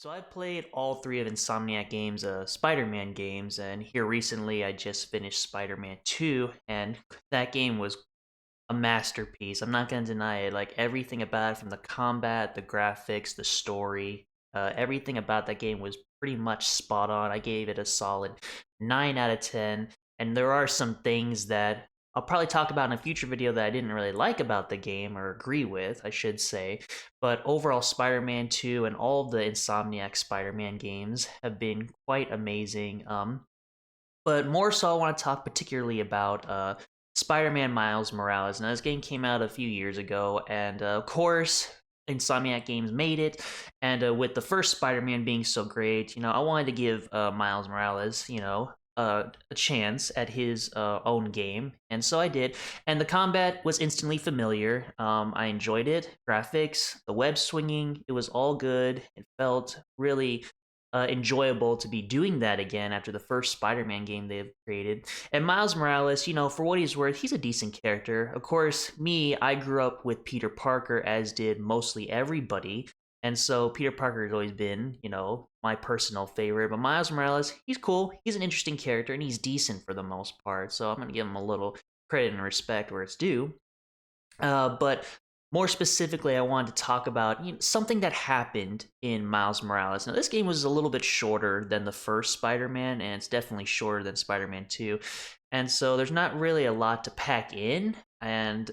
So I played all three of Insomniac Games' Spider-Man games, and here recently I just finished Spider-Man 2, and that game was a masterpiece. I'm not gonna deny it. Like everything about it, from the combat, the graphics, the story, everything about that game was pretty much spot on. I gave it a solid 9 out of 10, and there are some things that I'll probably talk about in a future video that I didn't really like about the game, or agree with, I should say. But overall, Spider-Man 2 and all of the Insomniac Spider-Man games have been quite amazing. But more so, I want to talk particularly about Spider-Man Miles Morales. Now, this game came out a few years ago, and of course, Insomniac Games made it. And with the first Spider-Man being so great, I wanted to give Miles Morales, a chance at his own game, and so I did. And the combat was instantly familiar. I enjoyed it. Graphics, the web swinging, it was all good. It felt really enjoyable to be doing that again after the first Spider-Man game they've created. And Miles Morales, for what he's worth, he's a decent character. Of course, I grew up with Peter Parker, as did mostly everybody. And so Peter Parker has always been, my personal favorite. But Miles Morales, he's cool. He's an interesting character, and he's decent for the most part. So I'm going to give him a little credit and respect where it's due. But more specifically, I wanted to talk about something that happened in Miles Morales. Now, this game was a little bit shorter than the first Spider-Man, and it's definitely shorter than Spider-Man 2. And so there's not really a lot to pack in, and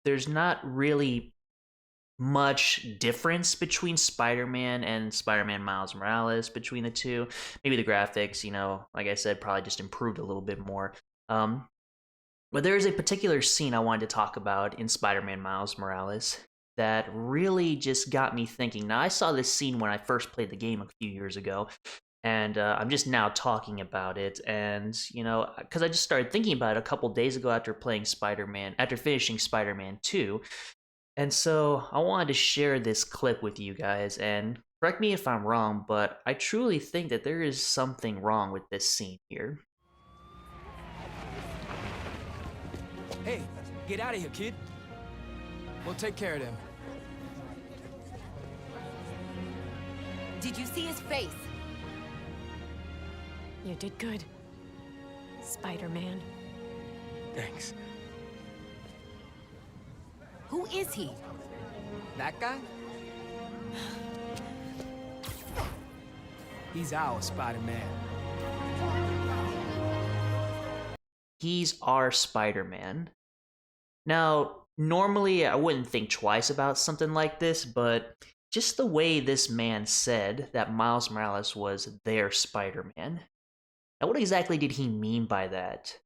there's not really much difference between Spider-Man and Spider-Man Miles Morales between the two. Maybe the graphics, like I said, probably just improved a little bit more. But there is a particular scene I wanted to talk about in Spider-Man Miles Morales that really just got me thinking. Now, I saw this scene when I first played the game a few years ago, and I'm just now talking about it. And, because I just started thinking about it a couple days ago after finishing Spider-Man 2. And so I wanted to share this clip with you guys, and correct me if I'm wrong, but I truly think that there is something wrong with this scene here. Hey, get out of here, kid. We'll take care of them. Did you see his face? You did good, Spider-Man. Thanks. Who is he? That guy? He's our Spider-Man. He's our Spider-Man. Now, normally I wouldn't think twice about something like this, but just the way this man said that Miles Morales was their Spider-Man. Now, what exactly did he mean by that?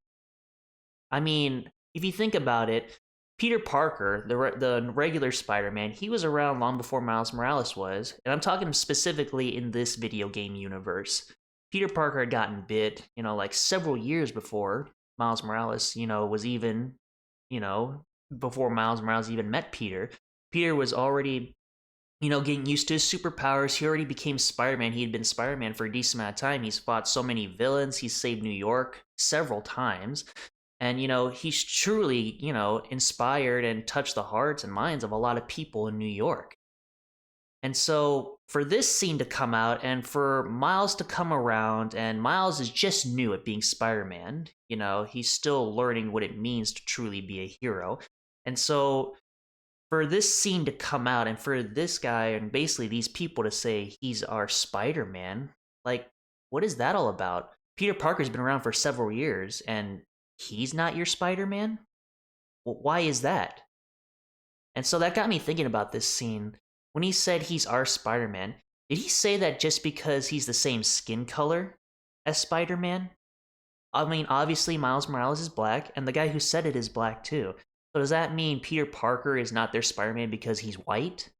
I mean, if you think about it, Peter Parker, the regular Spider-Man, he was around long before Miles Morales was, and I'm talking specifically in this video game universe. Peter Parker had gotten bit, like several years before Miles Morales, was even, before Miles Morales even met Peter. Peter was already, getting used to his superpowers. He already became Spider-Man. He had been Spider-Man for a decent amount of time. He's fought so many villains. He's saved New York several times. And, he's truly, inspired and touched the hearts and minds of a lot of people in New York. And so for this scene to come out and for Miles to come around, and Miles is just new at being Spider-Man, he's still learning what it means to truly be a hero. And so for this scene to come out and for this guy and basically these people to say he's our Spider-Man, like, what is that all about? Peter Parker's been around for several years and he's not your Spider-Man? Well, why is that? And so that got me thinking about this scene. When he said he's our Spider-Man, did he say that just because he's the same skin color as Spider-Man? I mean, obviously Miles Morales is black, and the guy who said it is black too. So does that mean Peter Parker is not their Spider-Man because he's white?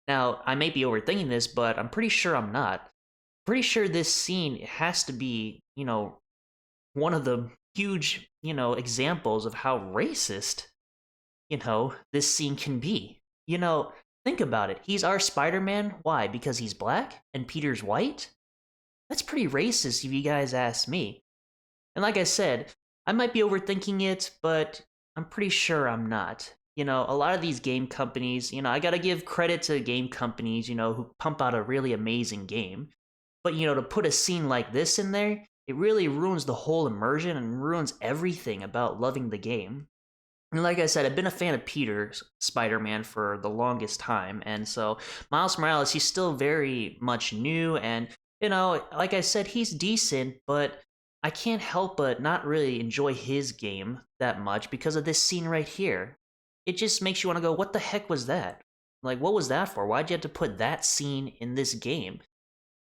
Now, I may be overthinking this, but I'm pretty sure I'm not. Pretty sure this scene has to be, one of the huge, examples of how racist, this scene can be. Think about it. He's our Spider-Man. Why? Because he's black and Peter's white? That's pretty racist if you guys ask me. And like I said, I might be overthinking it, but I'm pretty sure I'm not. a lot of these game companies, I gotta give credit to game companies, who pump out a really amazing game. But, to put a scene like this in there, it really ruins the whole immersion and ruins everything about loving the game. And like I said, I've been a fan of Peter's Spider-Man for the longest time, and so Miles Morales, he's still very much new, and like I said, he's decent, but I can't help but not really enjoy his game that much because of this scene right here. It just makes you want to go, what the heck was that? Like, what was that for? Why'd you have to put that scene in this game?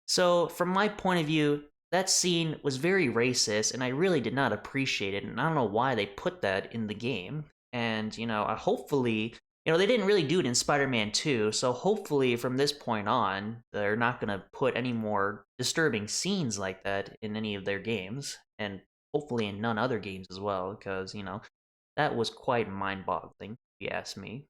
So, from my point of view, that scene was very racist, and I really did not appreciate it, and I don't know why they put that in the game. And, hopefully, they didn't really do it in Spider Man 2, so hopefully from this point on, they're not going to put any more disturbing scenes like that in any of their games, and hopefully in none other games as well, because, that was quite mind boggling, if you ask me.